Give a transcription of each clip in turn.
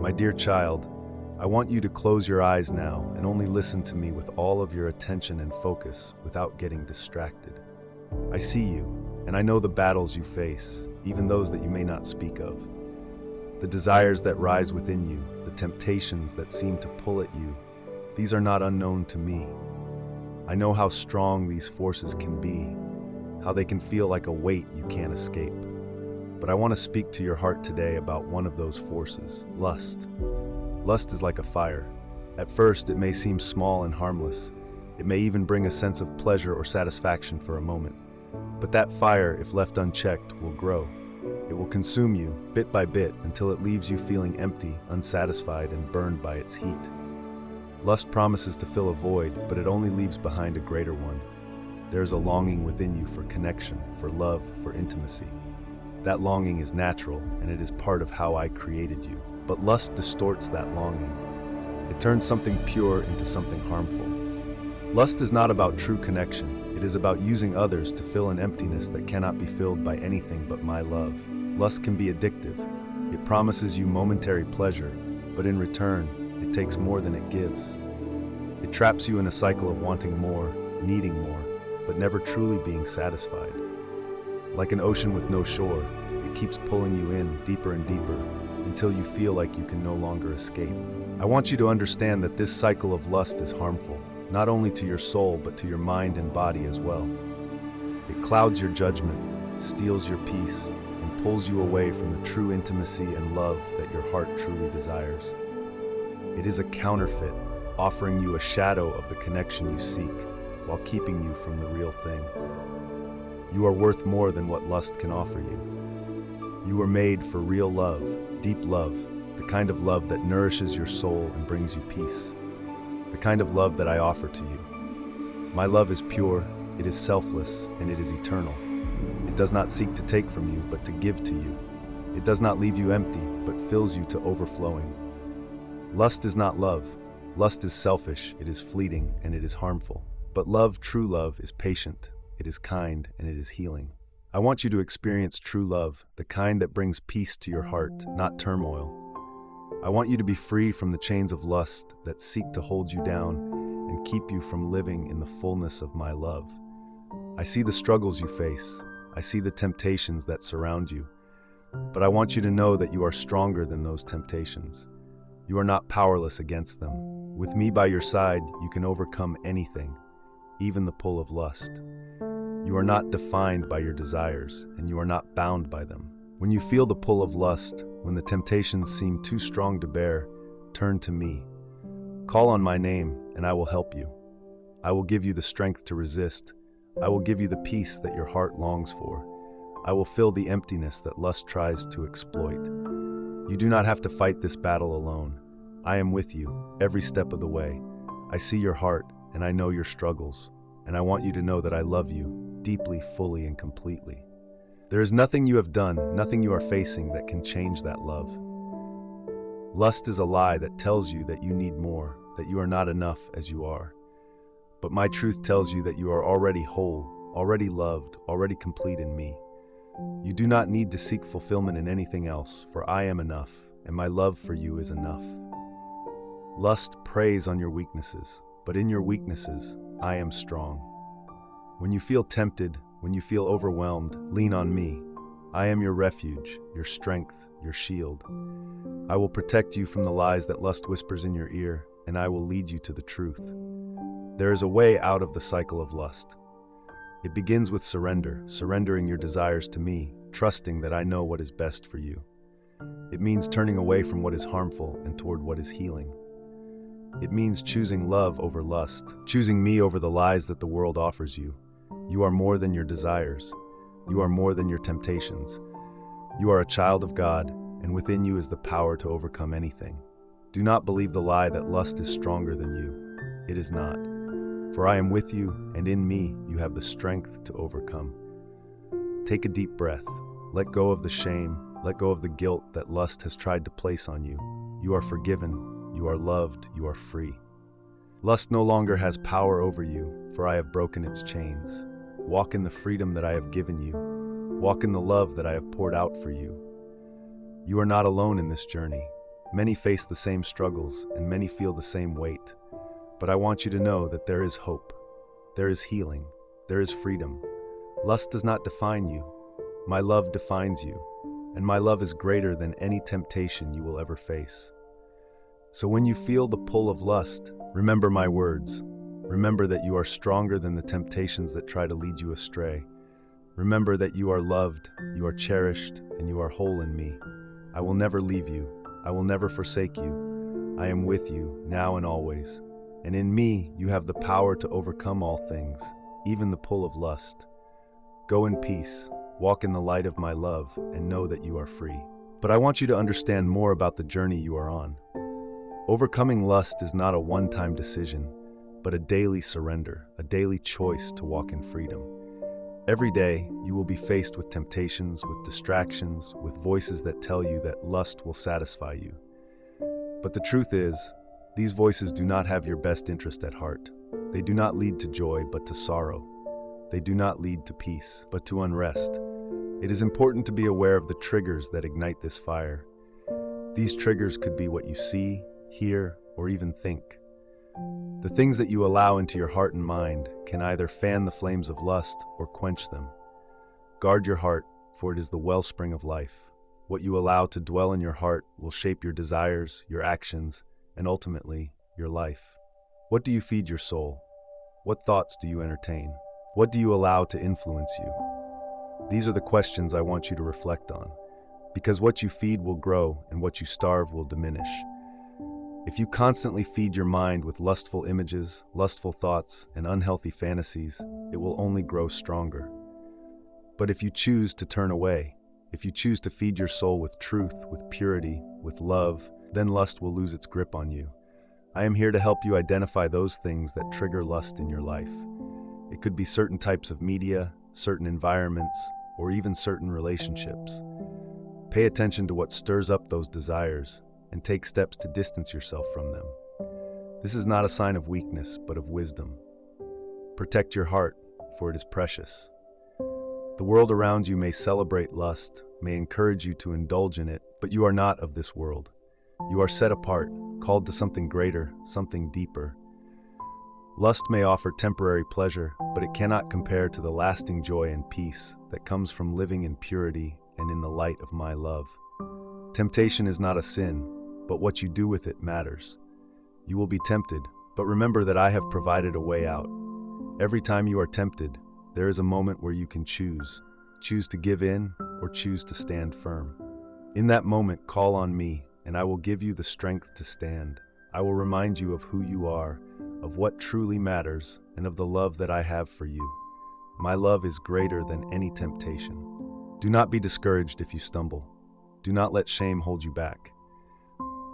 My dear child, I want you to close your eyes now and only listen to me with all of your attention and focus without getting distracted. I see you, and I know the battles you face, even those that you may not speak of. The desires that rise within you, the temptations that seem to pull at you, these are not unknown to me. I know how strong these forces can be, how they can feel like a weight you can't escape. But I want to speak to your heart today about one of those forces, lust. Lust is like a fire. At first, it may seem small and harmless. It may even bring a sense of pleasure or satisfaction for a moment. But that fire, if left unchecked, will grow. It will consume you, bit by bit, until it leaves you feeling empty, unsatisfied, and burned by its heat. Lust promises to fill a void, but it only leaves behind a greater one. There is a longing within you for connection, for love, for intimacy. That longing is natural, and it is part of how I created you. But lust distorts that longing. It turns something pure into something harmful. Lust is not about true connection. It is about using others to fill an emptiness that cannot be filled by anything but my love. Lust can be addictive. It promises you momentary pleasure, but in return, it takes more than it gives. It traps you in a cycle of wanting more, needing more, but never truly being satisfied. Like an ocean with no shore, it keeps pulling you in deeper and deeper until you feel like you can no longer escape. I want you to understand that this cycle of lust is harmful, not only to your soul, but to your mind and body as well. It clouds your judgment, steals your peace, and pulls you away from the true intimacy and love that your heart truly desires. It is a counterfeit, offering you a shadow of the connection you seek, while keeping you from the real thing. You are worth more than what lust can offer you. You were made for real love, deep love, the kind of love that nourishes your soul and brings you peace. The kind of love that I offer to you. My love is pure, it is selfless, and it is eternal. It does not seek to take from you, but to give to you. It does not leave you empty, but fills you to overflowing. Lust is not love. Lust is selfish, it is fleeting, and it is harmful. But love, true love, is patient, it is kind, and it is healing. I want you to experience true love, the kind that brings peace to your heart, not turmoil. I want you to be free from the chains of lust that seek to hold you down and keep you from living in the fullness of my love. I see the struggles you face. I see the temptations that surround you. But I want you to know that you are stronger than those temptations. You are not powerless against them. With me by your side, you can overcome anything, even the pull of lust. You are not defined by your desires, and you are not bound by them. When you feel the pull of lust, when the temptations seem too strong to bear, turn to me. Call on my name, and I will help you. I will give you the strength to resist. I will give you the peace that your heart longs for. I will fill the emptiness that lust tries to exploit. You do not have to fight this battle alone. I am with you, every step of the way. I see your heart, and I know your struggles, and I want you to know that I love you, deeply, fully, and completely. There is nothing you have done, nothing you are facing that can change that love. Lust is a lie that tells you that you need more, that you are not enough as you are. But my truth tells you that you are already whole, already loved, already complete in me. You do not need to seek fulfillment in anything else, for I am enough, and my love for you is enough. Lust preys on your weaknesses, but in your weaknesses, I am strong. When you feel tempted, when you feel overwhelmed, lean on me. I am your refuge, your strength, your shield. I will protect you from the lies that lust whispers in your ear, and I will lead you to the truth. There is a way out of the cycle of lust. It begins with surrender, surrendering your desires to me, trusting that I know what is best for you. It means turning away from what is harmful and toward what is healing. It means choosing love over lust, choosing me over the lies that the world offers you. You are more than your desires. You are more than your temptations. You are a child of God, and within you is the power to overcome anything. Do not believe the lie that lust is stronger than you. It is not. For I am with you, and in me you have the strength to overcome. Take a deep breath. Let go of the shame. Let go of the guilt that lust has tried to place on you. You are forgiven. You are loved. You are free. Lust no longer has power over you, for I have broken its chains. Walk in the freedom that I have given you. Walk in the love that I have poured out for you. You are not alone in this journey. Many face the same struggles, and many feel the same weight. But I want you to know that there is hope. There is healing. There is freedom. Lust does not define you. My love defines you, and my love is greater than any temptation you will ever face. So when you feel the pull of lust, remember my words. Remember that you are stronger than the temptations that try to lead you astray. Remember that you are loved, you are cherished, and you are whole in me. I will never leave you. I will never forsake you. I am with you, now and always. And in me, you have the power to overcome all things, even the pull of lust. Go in peace, walk in the light of my love, and know that you are free. But I want you to understand more about the journey you are on. Overcoming lust is not a one-time decision, but a daily surrender, a daily choice to walk in freedom. Every day, you will be faced with temptations, with distractions, with voices that tell you that lust will satisfy you. But the truth is, these voices do not have your best interest at heart. They do not lead to joy, but to sorrow. They do not lead to peace, but to unrest. It is important to be aware of the triggers that ignite this fire. These triggers could be what you see, hear, or even think. The things that you allow into your heart and mind can either fan the flames of lust or quench them. Guard your heart, for it is the wellspring of life. What you allow to dwell in your heart will shape your desires, your actions, and ultimately, your life. What do you feed your soul? What thoughts do you entertain? What do you allow to influence you? These are the questions I want you to reflect on, because what you feed will grow and what you starve will diminish. If you constantly feed your mind with lustful images, lustful thoughts, and unhealthy fantasies, it will only grow stronger. But if you choose to turn away, if you choose to feed your soul with truth, with purity, with love, then lust will lose its grip on you. I am here to help you identify those things that trigger lust in your life. It could be certain types of media, certain environments, or even certain relationships. Pay attention to what stirs up those desires and take steps to distance yourself from them. This is not a sign of weakness, but of wisdom. Protect your heart, for it is precious. The world around you may celebrate lust, may encourage you to indulge in it, but you are not of this world. You are set apart, called to something greater, something deeper. Lust may offer temporary pleasure, but it cannot compare to the lasting joy and peace that comes from living in purity and in the light of my love. Temptation is not a sin, but what you do with it matters. You will be tempted, but remember that I have provided a way out. Every time you are tempted, there is a moment where you can choose. Choose to give in or choose to stand firm. In that moment, call on me, and I will give you the strength to stand. I will remind you of who you are, of what truly matters, and of the love that I have for you. My love is greater than any temptation. Do not be discouraged if you stumble. Do not let shame hold you back.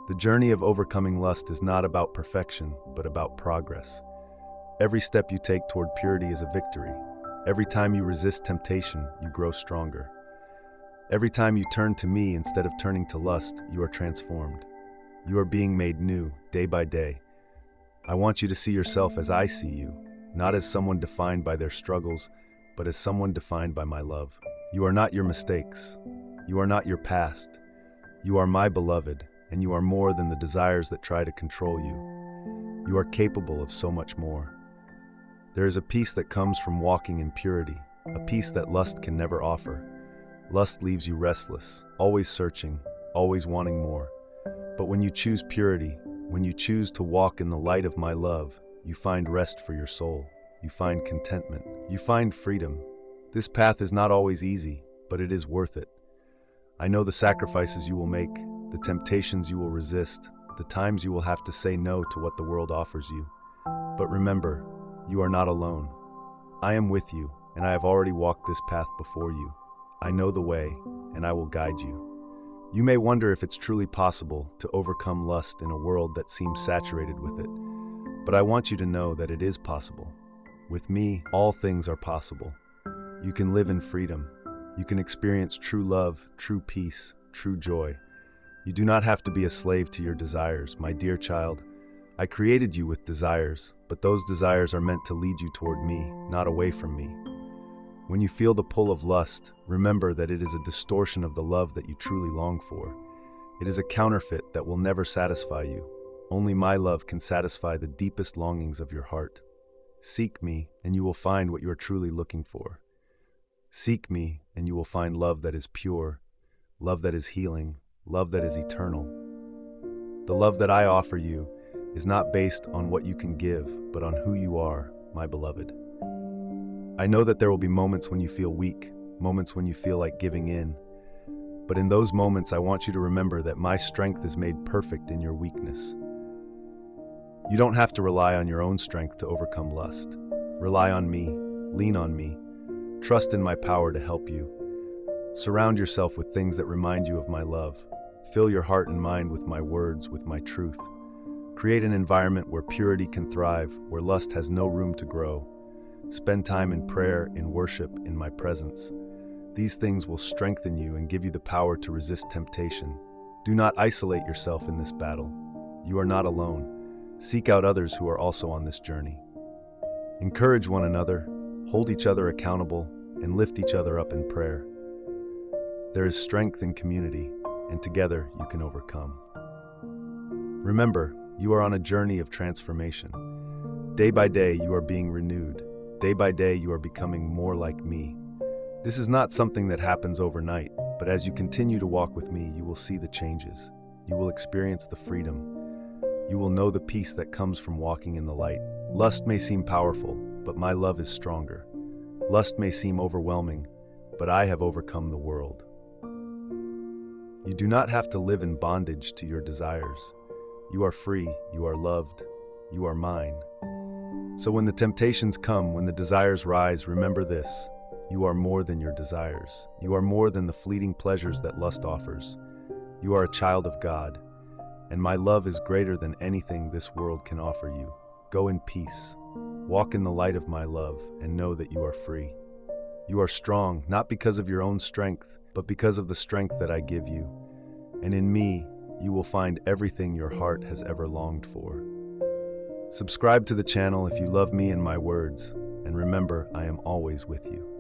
The journey of overcoming lust is not about perfection, but about progress. Every step you take toward purity is a victory. Every time you resist temptation, you grow stronger. Every time you turn to me instead of turning to lust, you are transformed. You are being made new, day by day. I want you to see yourself as I see you, not as someone defined by their struggles, but as someone defined by my love. You are not your mistakes. You are not your past. You are my beloved, and you are more than the desires that try to control you. You are capable of so much more. There is a peace that comes from walking in purity, a peace that lust can never offer. Lust leaves you restless, always searching, always wanting more. But when you choose purity, when you choose to walk in the light of my love, you find rest for your soul. You find contentment. You find freedom. This path is not always easy, but it is worth it. I know the sacrifices you will make, the temptations you will resist, the times you will have to say no to what the world offers you. But remember, you are not alone. I am with you, and I have already walked this path before you. I know the way, and I will guide you. You may wonder if it's truly possible to overcome lust in a world that seems saturated with it, but I want you to know that it is possible. With me, all things are possible. You can live in freedom. You can experience true love, true peace, true joy. You do not have to be a slave to your desires, my dear child. I created you with desires, but those desires are meant to lead you toward me, not away from me. When you feel the pull of lust, remember that it is a distortion of the love that you truly long for. It is a counterfeit that will never satisfy you. Only my love can satisfy the deepest longings of your heart. Seek me, and you will find what you are truly looking for. Seek me, and you will find love that is pure, love that is healing, love that is eternal. The love that I offer you is not based on what you can give, but on who you are, my beloved. I know that there will be moments when you feel weak, moments when you feel like giving in. But in those moments, I want you to remember that my strength is made perfect in your weakness. You don't have to rely on your own strength to overcome lust. Rely on me, lean on me, trust in my power to help you. Surround yourself with things that remind you of my love. Fill your heart and mind with my words, with my truth. Create an environment where purity can thrive, where lust has no room to grow. Spend time in prayer, in worship, in my presence. These things will strengthen you and give you the power to resist temptation. Do not isolate yourself in this battle. You are not alone. Seek out others who are also on this journey. Encourage one another, hold each other accountable, and lift each other up in prayer. There is strength in community, and together you can overcome. Remember, you are on a journey of transformation. Day by day, you are being renewed. Day by day, you are becoming more like me. This is not something that happens overnight, but as you continue to walk with me, you will see the changes. You will experience the freedom. You will know the peace that comes from walking in the light. Lust may seem powerful, but my love is stronger. Lust may seem overwhelming, but I have overcome the world. You do not have to live in bondage to your desires. You are free, you are loved, you are mine. So when the temptations come, when the desires rise, remember this: you are more than your desires. You are more than the fleeting pleasures that lust offers. You are a child of God, and my love is greater than anything this world can offer you. Go in peace. Walk in the light of my love, and know that you are free. You are strong, not because of your own strength, but because of the strength that I give you. And in me, you will find everything your heart has ever longed for. Subscribe to the channel if you love me and my words, and remember, I am always with you.